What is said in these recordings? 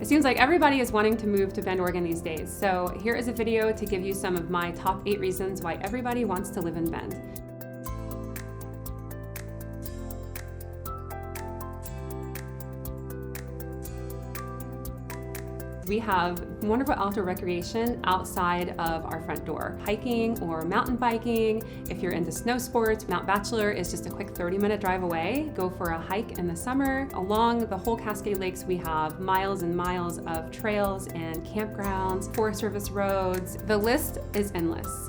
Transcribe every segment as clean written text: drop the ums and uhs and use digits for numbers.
It seems like everybody is wanting to move to Bend, Oregon these days, so here is a video to give you some of my top 8 reasons why everybody wants to live in Bend. We have wonderful outdoor recreation outside of our front door. Hiking or mountain biking. If you're into snow sports, Mount Bachelor is just a quick 30-minute drive away. Go for a hike in the summer. Along the whole Cascade Lakes, we have miles and miles of trails and campgrounds, Forest Service roads. The list is endless.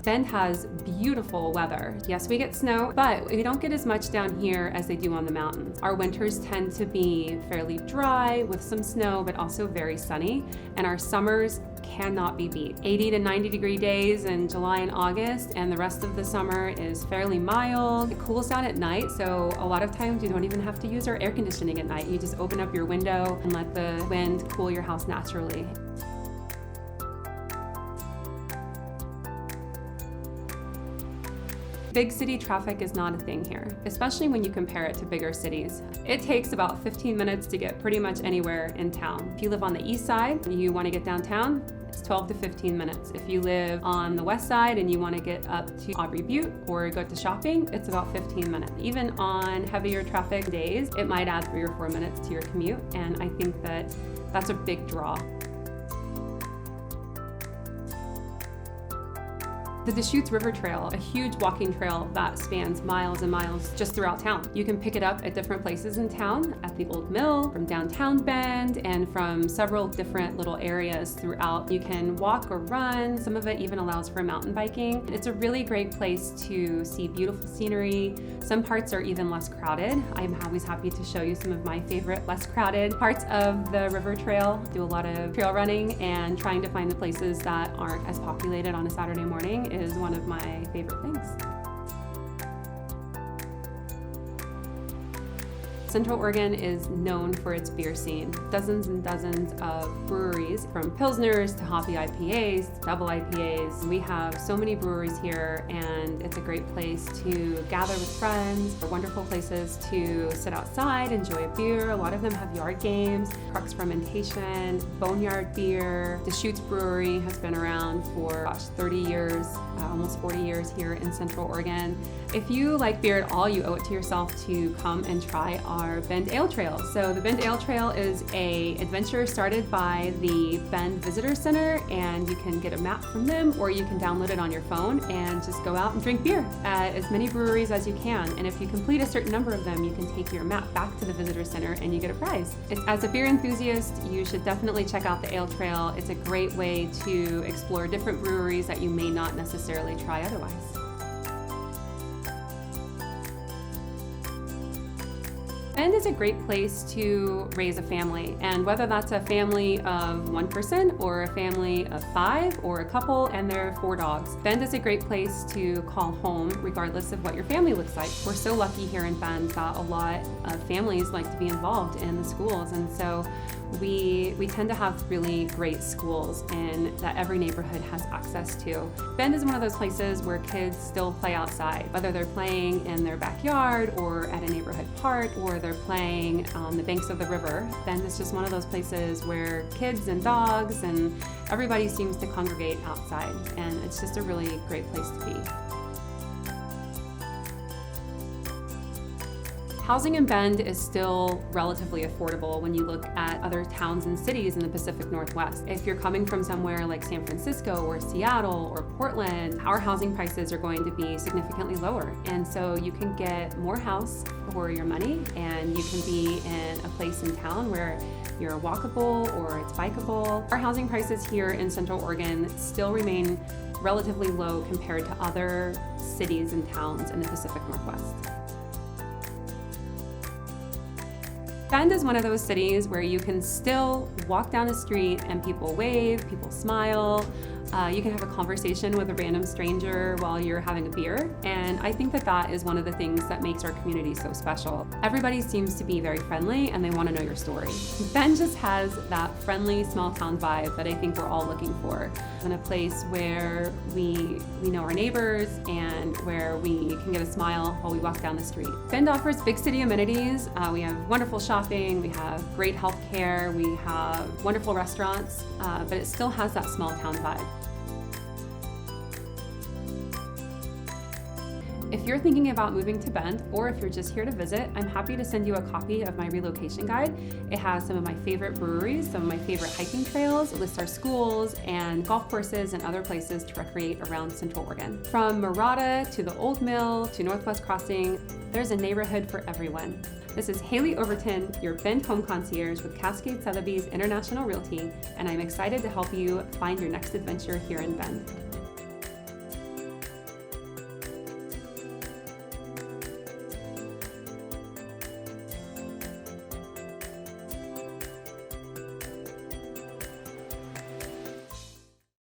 Bend has beautiful weather. Yes, we get snow, but we don't get as much down here as they do on the mountains. Our winters tend to be fairly dry with some snow, but also very sunny, and our summers cannot be beat. 80 to 90 degree days in July and August, and the rest of the summer is fairly mild. It cools down at night, so a lot of times you don't even have to use our air conditioning at night. You just open up your window and let the wind cool your house naturally. Big city traffic is not a thing here, especially when you compare it to bigger cities. It takes about 15 minutes to get pretty much anywhere in town. If you live on the east side and you want to get downtown, it's 12 to 15 minutes. If you live on the west side and you want to get up to Aubrey Butte or go to shopping, it's about 15 minutes. Even on heavier traffic days, it might add 3 or 4 minutes to your commute, and I think that that's a big draw. The Deschutes River Trail, a huge walking trail that spans miles and miles just throughout town. You can pick it up at different places in town, at the Old Mill, from downtown Bend, and from several different little areas throughout. You can walk or run. Some of it even allows for mountain biking. It's a really great place to see beautiful scenery. Some parts are even less crowded. I'm always happy to show you some of my favorite less crowded parts of the river trail. Do a lot of trail running, and trying to find the places that aren't as populated on a Saturday morning is one of my favorite things. Central Oregon is known for its beer scene. Dozens and dozens of breweries, from Pilsners to hoppy IPAs to double IPAs. We have so many breweries here, and it's a great place to gather with friends. Wonderful places to sit outside, enjoy a beer. A lot of them have yard games, Crux Fermentation, Boneyard Beer. Deschutes Brewery has been around for 30 years, almost 40 years here in Central Oregon. If you like beer at all, you owe it to yourself to come and try our Bend Ale Trail. So the Bend Ale Trail is an adventure started by the Bend Visitor Center, and you can get a map from them, or you can download it on your phone and just go out and drink beer at as many breweries as you can. And if you complete a certain number of them, you can take your map back to the Visitor Center and you get a prize. As a beer enthusiast, you should definitely check out the Ale Trail. It's a great way to explore different breweries that you may not necessarily try otherwise. Bend is a great place to raise a family, and whether that's a family of 1 person or a family of 5 or a couple and their 4 dogs, Bend is a great place to call home regardless of what your family looks like. We're so lucky here in Bend that a lot of families like to be involved in the schools, and so we tend to have really great schools and that every neighborhood has access to. Bend is one of those places where kids still play outside, whether they're playing in their backyard or at a neighborhood park, or they're playing on the banks of the river. Bend is just one of those places where kids and dogs and everybody seems to congregate outside, and it's just a really great place to be. Housing in Bend is still relatively affordable when you look at other towns and cities in the Pacific Northwest. If you're coming from somewhere like San Francisco or Seattle or Portland, our housing prices are going to be significantly lower. And so you can get more house for your money, and you can be in a place in town where you're walkable or it's bikeable. Our housing prices here in Central Oregon still remain relatively low compared to other cities and towns in the Pacific Northwest. Bend is one of those cities where you can still walk down the street and people wave, people smile. You can have a conversation with a random stranger while you're having a beer. And I think that that is one of the things that makes our community so special. Everybody seems to be very friendly and they want to know your story. Bend just has that friendly small town vibe that I think we're all looking for. In a place where we know our neighbors and where we can get a smile while we walk down the street. Bend offers big city amenities. We have wonderful shopping, we have great health care, we have wonderful restaurants, but it still has that small town vibe. If you're thinking about moving to Bend, or if you're just here to visit, I'm happy to send you a copy of my relocation guide. It has some of my favorite breweries, some of my favorite hiking trails, it lists our schools and golf courses and other places to recreate around Central Oregon. From Murata to the Old Mill to Northwest Crossing, there's a neighborhood for everyone. This is Haley Overton, your Bend Home Concierge with Cascade Sotheby's International Realty, and I'm excited to help you find your next adventure here in Bend.